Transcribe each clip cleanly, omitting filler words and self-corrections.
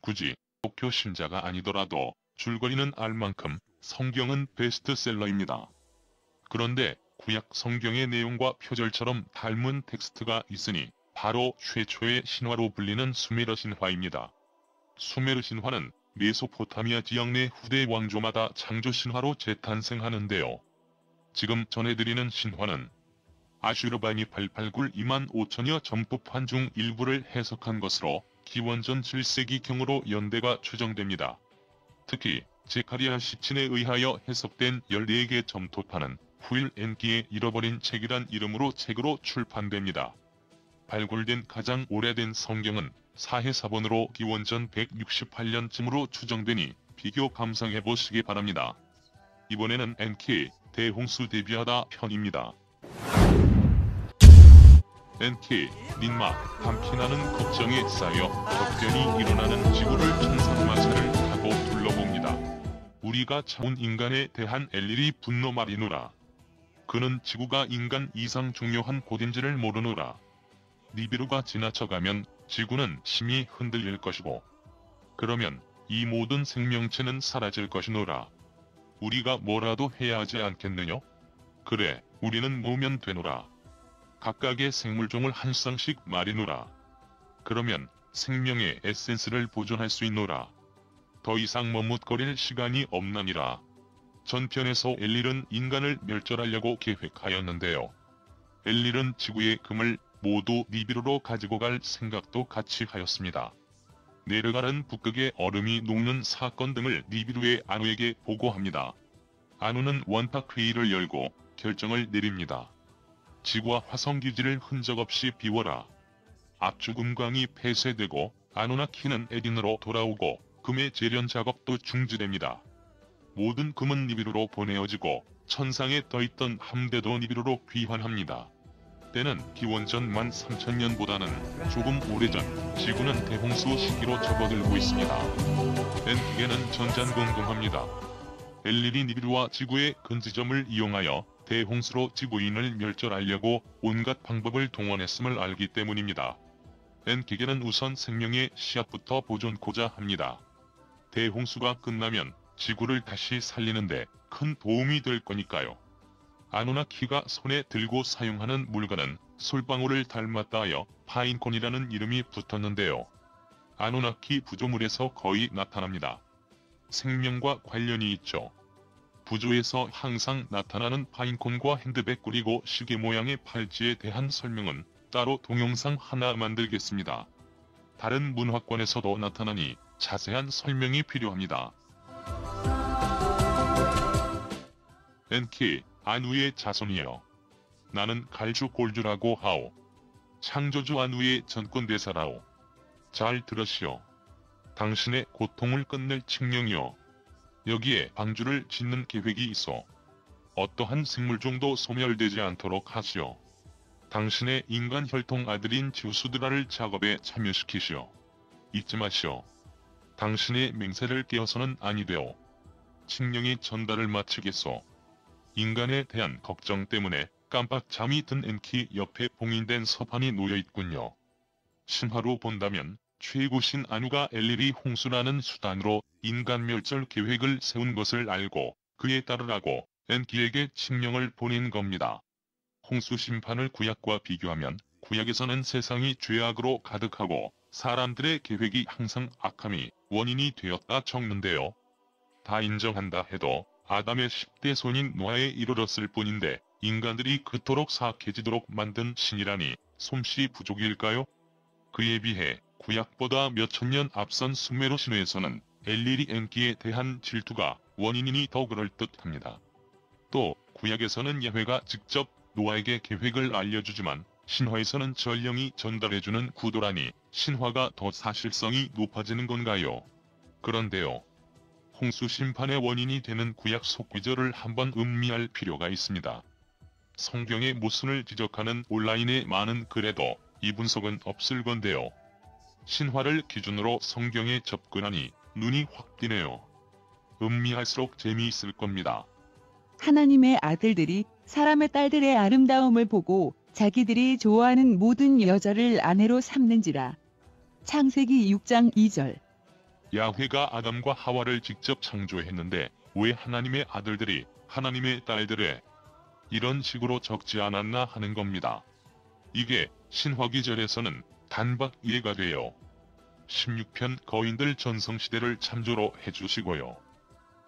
굳이 기독교 신자가 아니더라도 줄거리는 알 만큼 성경은 베스트셀러입니다. 그런데 구약 성경의 내용과 표절처럼 닮은 텍스트가 있으니 바로 최초의 신화로 불리는 수메르 신화입니다. 수메르 신화는 메소포타미아 지역 내 후대 왕조마다 창조 신화로 재탄생하는데요. 지금 전해드리는 신화는 아슈르바니 889 25,000여 점법한 중 일부를 해석한 것으로 기원전 7세기경으로 연대가 추정됩니다. 특히 제카리아 시친에 의하여 해석된 14개 점토판은 후일 엔키의 잃어버린 책이란 이름으로 책으로 출판됩니다. 발굴된 가장 오래된 성경은 사해사본으로 기원전 168년쯤으로 추정되니 비교 감상해보시기 바랍니다. 이번에는 엔키의 대홍수 대비하다 편입니다. 엔키, 닌마, 담피나는 걱정에 쌓여 격변이 일어나는 지구를 천상마차를 타고 둘러봅니다. 우리가 차온 인간에 대한 엘릴이 분노 말이노라. 그는 지구가 인간 이상 중요한 곳인지를 모르노라. 니비루가 지나쳐가면 지구는 심히 흔들릴 것이고 그러면 이 모든 생명체는 사라질 것이노라. 우리가 뭐라도 해야 하지 않겠느냐? 그래, 우리는 모으면 되노라. 각각의 생물종을 한 쌍씩 말이노라. 그러면 생명의 에센스를 보존할 수 있노라. 더 이상 머뭇거릴 시간이 없나니라. 전편에서 엘릴은 인간을 멸절하려고 계획하였는데요. 엘릴은 지구의 금을 모두 니비루로 가지고 갈 생각도 같이 하였습니다. 내르갈은 북극의 얼음이 녹는 사건 등을 니비루의 아누에게 보고합니다. 아누는 원탁회의를 열고 결정을 내립니다. 지구와 화성기지를 흔적 없이 비워라. 압축금광이 폐쇄되고 아누나키는 에딘으로 돌아오고 금의 재련 작업도 중지됩니다. 모든 금은 니비루로 보내어지고 천상에 떠있던 함대도 니비루로 귀환합니다. 때는 기원전 13,000년보다는 조금 오래전, 지구는 대홍수 시기로 접어들고 있습니다. 엔키게는 전전긍긍합니다. 엘릴이 니비루와 지구의 근지점을 이용하여 대홍수로 지구인을 멸절하려고 온갖 방법을 동원했음을 알기 때문입니다. 엔키게는 우선 생명의 씨앗부터 보존코자 합니다. 대홍수가 끝나면 지구를 다시 살리는데 큰 도움이 될 거니까요. 아누나키가 손에 들고 사용하는 물건은 솔방울을 닮았다 하여 파인콘이라는 이름이 붙었는데요. 아누나키 부조물에서 거의 나타납니다. 생명과 관련이 있죠. 부조에서 항상 나타나는 파인콘과 핸드백 그리고 시계 모양의 팔찌에 대한 설명은 따로 동영상 하나 만들겠습니다. 다른 문화권에서도 나타나니 자세한 설명이 필요합니다. 엔키, 아누의 자손이여. 나는 갈주골주라고 하오. 창조주 아누의 전권대사라오. 잘 들으시오. 당신의 고통을 끝낼 칙령이여. 여기에 방주를 짓는 계획이 있어. 어떠한 생물종도 소멸되지 않도록 하시오. 당신의 인간 혈통 아들인 지우스드라를 작업에 참여시키시오. 잊지 마시오. 당신의 맹세를 깨어서는 아니 되오. 칙령이 전달을 마치겠소. 인간에 대한 걱정 때문에 깜빡 잠이 든 엔키 옆에 봉인된 서판이 놓여있군요. 신화로 본다면 최고신 아누가 엘릴이 홍수라는 수단으로 인간 멸절 계획을 세운 것을 알고 그에 따르라고 엔키에게 칙령을 보낸 겁니다. 홍수 심판을 구약과 비교하면 구약에서는 세상이 죄악으로 가득하고 사람들의 계획이 항상 악함이 원인이 되었다 적는데요. 다 인정한다 해도 아담의 10대 손인 노아에 이르렀을 뿐인데 인간들이 그토록 사악해지도록 만든 신이라니 솜씨 부족일까요? 그에 비해 구약보다 몇천 년 앞선 수메르 신화에서는 엘릴이 엔키에 대한 질투가 원인이니 더 그럴듯합니다. 또 구약에서는 야훼가 직접 노아에게 계획을 알려주지만 신화에서는 전령이 전달해주는 구도라니 신화가 더 사실성이 높아지는 건가요? 그런데요. 홍수 심판의 원인이 되는 구약 속기절을 한번 음미할 필요가 있습니다. 성경의 모순을 지적하는 온라인의 많은 글에도 이 분석은 없을 건데요. 신화를 기준으로 성경에 접근하니 눈이 확 띄네요. 음미할수록 재미있을 겁니다. 하나님의 아들들이 사람의 딸들의 아름다움을 보고 자기들이 좋아하는 모든 여자를 아내로 삼는지라. 창세기 6장 2절. 야훼가 아담과 하와를 직접 창조했는데 왜 하나님의 아들들이 하나님의 딸들에 이런 식으로 적지 않았나 하는 겁니다. 이게 신화기절에서는 단박 이해가 돼요. 16편 거인들 전성시대를 참조로 해주시고요.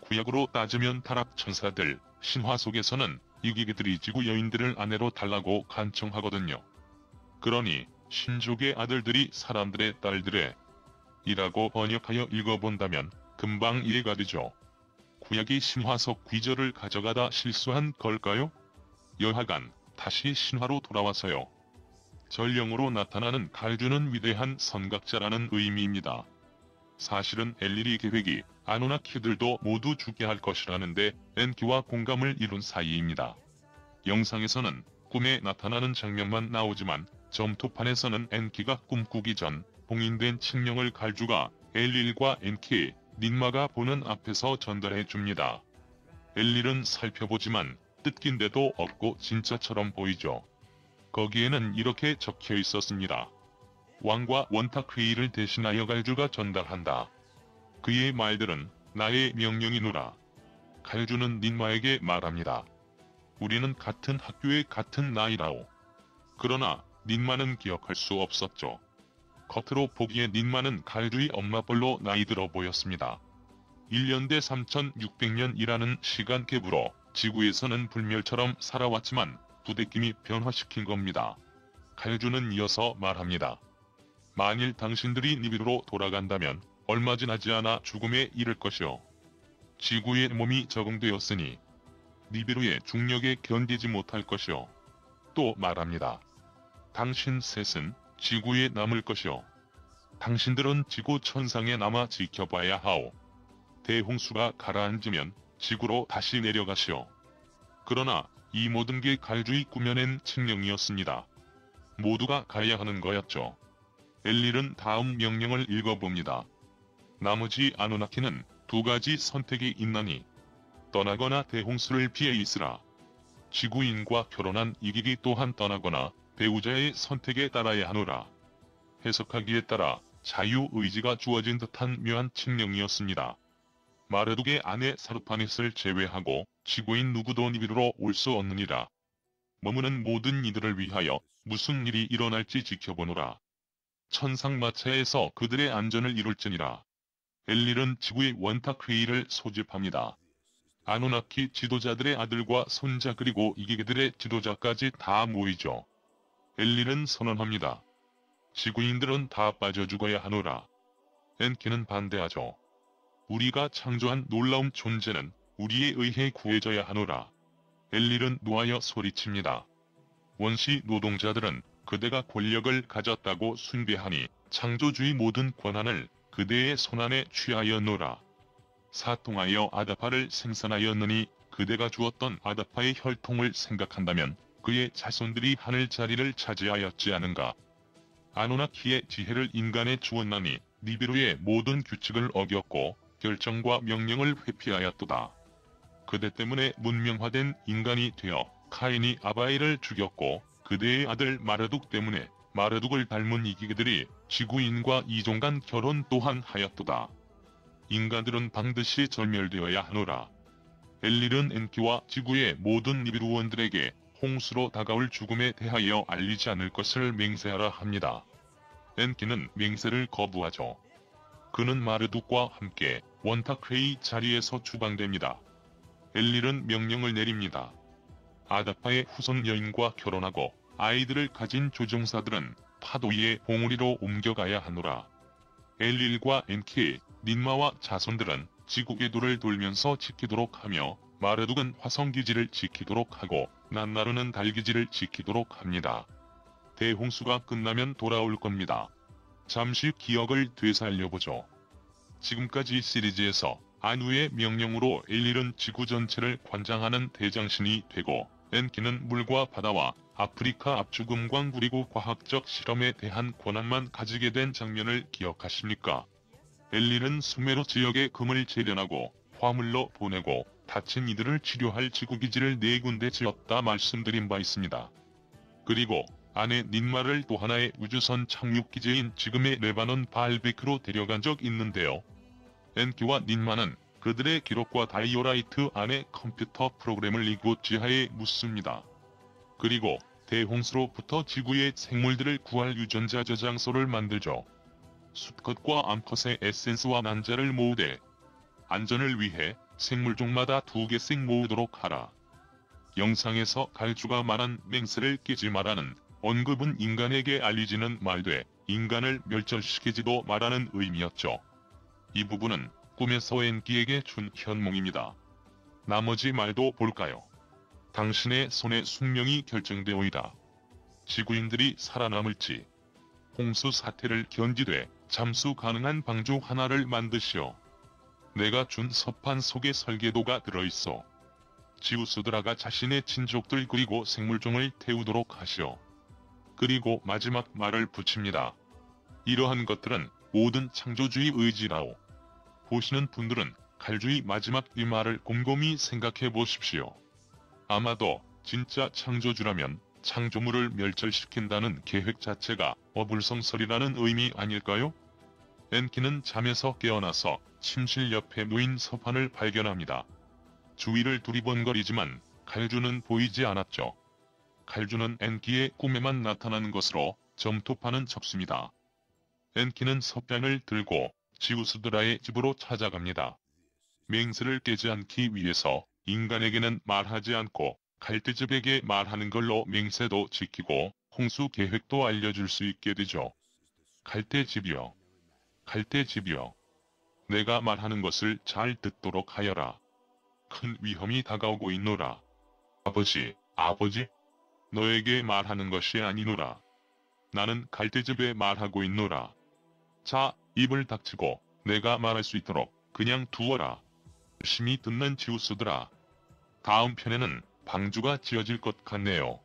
구약으로 따지면 타락천사들, 신화 속에서는 이기게들이 지구 여인들을 아내로 달라고 간청하거든요. 그러니 신족의 아들들이 사람들의 딸들의 이라고 번역하여 읽어본다면 금방 이해가 되죠. 구약이 신화 속 귀절을 가져가다 실수한 걸까요? 여하간 다시 신화로 돌아와서요. 전령으로 나타나는 갈주는 위대한 선각자라는 의미입니다. 사실은 엘리리 계획이 아누나키들도 모두 죽게 할 것이라는데 엔키와 공감을 이룬 사이입니다. 영상에서는 꿈에 나타나는 장면만 나오지만 점토판에서는 엔키가 꿈꾸기 전 봉인된 칙령을 갈주가 엘릴과 엔키, 닌마가 보는 앞에서 전달해 줍니다. 엘릴은 살펴보지만 뜯긴데도 없고 진짜처럼 보이죠. 거기에는 이렇게 적혀 있었습니다. 왕과 원탁회의를 대신하여 갈주가 전달한다. 그의 말들은 나의 명령이노라. 갈주는 닌마에게 말합니다. 우리는 같은 학교의 같은 나이라오. 그러나 닌마는 기억할 수 없었죠. 겉으로 보기에 닌마는 갈주의 엄마뻘로 나이 들어 보였습니다. 1년 대 3600년이라는 시간 갭으로 지구에서는 불멸처럼 살아왔지만 부대낌이 변화시킨 겁니다. 갈주는 이어서 말합니다. 만일 당신들이 니비루로 돌아간다면 얼마 지나지 않아 죽음에 이를 것이오. 지구의 몸이 적응되었으니 니비루의 중력에 견디지 못할 것이오. 또 말합니다. 당신 셋은 지구에 남을 것이오. 당신들은 지구 천상에 남아 지켜봐야 하오. 대홍수가 가라앉으면 지구로 다시 내려가시오. 그러나 이 모든 게 갈주의 꾸며낸 칙령이었습니다. 모두가 가야 하는 거였죠. 엘릴은 다음 명령을 읽어봅니다. 나머지 아누나키는 두 가지 선택이 있나니 떠나거나 대홍수를 피해 있으라. 지구인과 결혼한 이기기 또한 떠나거나 배우자의 선택에 따라야 하노라. 해석하기에 따라 자유의지가 주어진 듯한 묘한 칙령이었습니다. 마르둑의 아내 사르파닛을 제외하고 지구인 누구도 니비루로 올 수 없느니라. 머무는 모든 이들을 위하여 무슨 일이 일어날지 지켜보노라. 천상마차에서 그들의 안전을 이룰지니라. 엘릴은 지구의 원탁회의를 소집합니다. 아누나키 지도자들의 아들과 손자 그리고 이기게들의 지도자까지 다 모이죠. 엘릴은 선언합니다. 지구인들은 다 빠져 죽어야 하노라. 엔키는 반대하죠. 우리가 창조한 놀라운 존재는 우리에 의해 구해져야 하노라. 엘릴은 노하여 소리칩니다. 원시 노동자들은 그대가 권력을 가졌다고 숭배하니 창조주의 모든 권한을 그대의 손안에 취하였노라. 사통하여 아다파를 생산하였느니 그대가 주었던 아다파의 혈통을 생각한다면 그의 자손들이 하늘 자리를 차지하였지 않은가. 아누나키의 지혜를 인간에 주었나니 니비루의 모든 규칙을 어겼고 결정과 명령을 회피하였도다. 그대 때문에 문명화된 인간이 되어 카인이 아바일을 죽였고 그대의 아들 마르둑 때문에 마르둑을 닮은 이기게들이 지구인과 이종간 결혼 또한 하였도다. 인간들은 반드시 절멸되어야 하노라. 엘릴은 엔키와 지구의 모든 니비루원들에게 홍수로 다가올 죽음에 대하여 알리지 않을 것을 맹세하라 합니다. 엔키는 맹세를 거부하죠. 그는 마르둑과 함께 원탁회의 자리에서 추방됩니다. 엘릴은 명령을 내립니다. 아다파의 후손 여인과 결혼하고 아이들을 가진 조종사들은 파도 위에 봉우리로 옮겨가야 하노라. 엘릴과 엔키, 닌마와 자손들은 지구 궤도를 돌면서 지키도록 하며 마르둑은 화성기지를 지키도록 하고 난나루는 달기지를 지키도록 합니다. 대홍수가 끝나면 돌아올 겁니다. 잠시 기억을 되살려보죠. 지금까지 시리즈에서 아누의 명령으로 엘릴은 지구 전체를 관장하는 대장신이 되고 엔키는 물과 바다와 아프리카 압축음광 그리고 과학적 실험에 대한 권한만 가지게 된 장면을 기억하십니까? 엘릴은 수메르 지역에 금을 재련하고 화물로 보내고 다친 이들을 치료할 지구기지를 4군데 지었다 말씀드린 바 있습니다. 그리고 아내 닌마를 또 하나의 우주선 착륙기지인 지금의 레바논 바알베크로 데려간 적 있는데요. 엔키와 닌마는 그들의 기록과 다이오라이트 안에 컴퓨터 프로그램을 이곳 지하에 묻습니다. 그리고 대홍수로부터 지구의 생물들을 구할 유전자 저장소를 만들죠. 수컷과 암컷의 에센스와 난자를 모으되 안전을 위해 생물종마다 2개씩 모으도록 하라. 영상에서 갈주가 말한 맹세를 깨지 말라는 언급은 인간에게 알리지는 말되 인간을 멸절시키지도 말라는 의미였죠. 이 부분은 꿈에서 엔키에게 준 현몽입니다. 나머지 말도 볼까요? 당신의 손에 숙명이 결정되오이다. 지구인들이 살아남을지 홍수 사태를 견디되 잠수 가능한 방주 하나를 만드시오. 내가 준 서판 속에 설계도가 들어있어. 지우스드라가 자신의 친족들 그리고 생물종을 태우도록 하시오. 그리고 마지막 말을 붙입니다. 이러한 것들은 모든 창조주의 의지라오. 보시는 분들은 갈주의 마지막 이 말을 곰곰이 생각해 보십시오. 아마도 진짜 창조주라면 창조물을 멸절시킨다는 계획 자체가 어불성설이라는 의미 아닐까요? 엔키는 잠에서 깨어나서 침실 옆에 놓인 서판을 발견합니다. 주위를 두리번거리지만 갈주는 보이지 않았죠. 갈주는 엔키의 꿈에만 나타나는 것으로 점토파는 접습니다. 엔키는 서판을 들고 지우스드라의 집으로 찾아갑니다. 맹세를 깨지 않기 위해서 인간에게는 말하지 않고 갈대집에게 말하는 걸로 맹세도 지키고 홍수 계획도 알려줄 수 있게 되죠. 갈대집이여. 갈대집이여. 내가 말하는 것을 잘 듣도록 하여라. 큰 위험이 다가오고 있노라. 아버지, 아버지. 너에게 말하는 것이 아니노라. 나는 갈대집에 말하고 있노라. 자, 입을 닥치고 내가 말할 수 있도록 그냥 두어라. 열심히 듣는 지우스드라. 다음 편에는 방주가 지어질 것 같네요.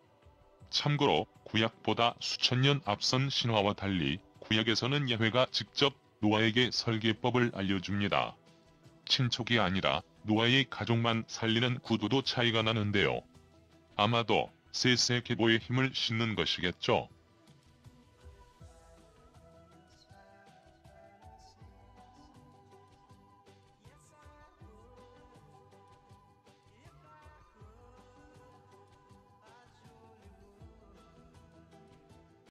참고로 구약보다 수천 년 앞선 신화와 달리 구약에서는 야훼가 직접 노아에게 설계법을 알려줍니다. 친족이 아니라 노아의 가족만 살리는 구도도 차이가 나는데요. 아마도 셋의 계보의 힘을 싣는 것이겠죠.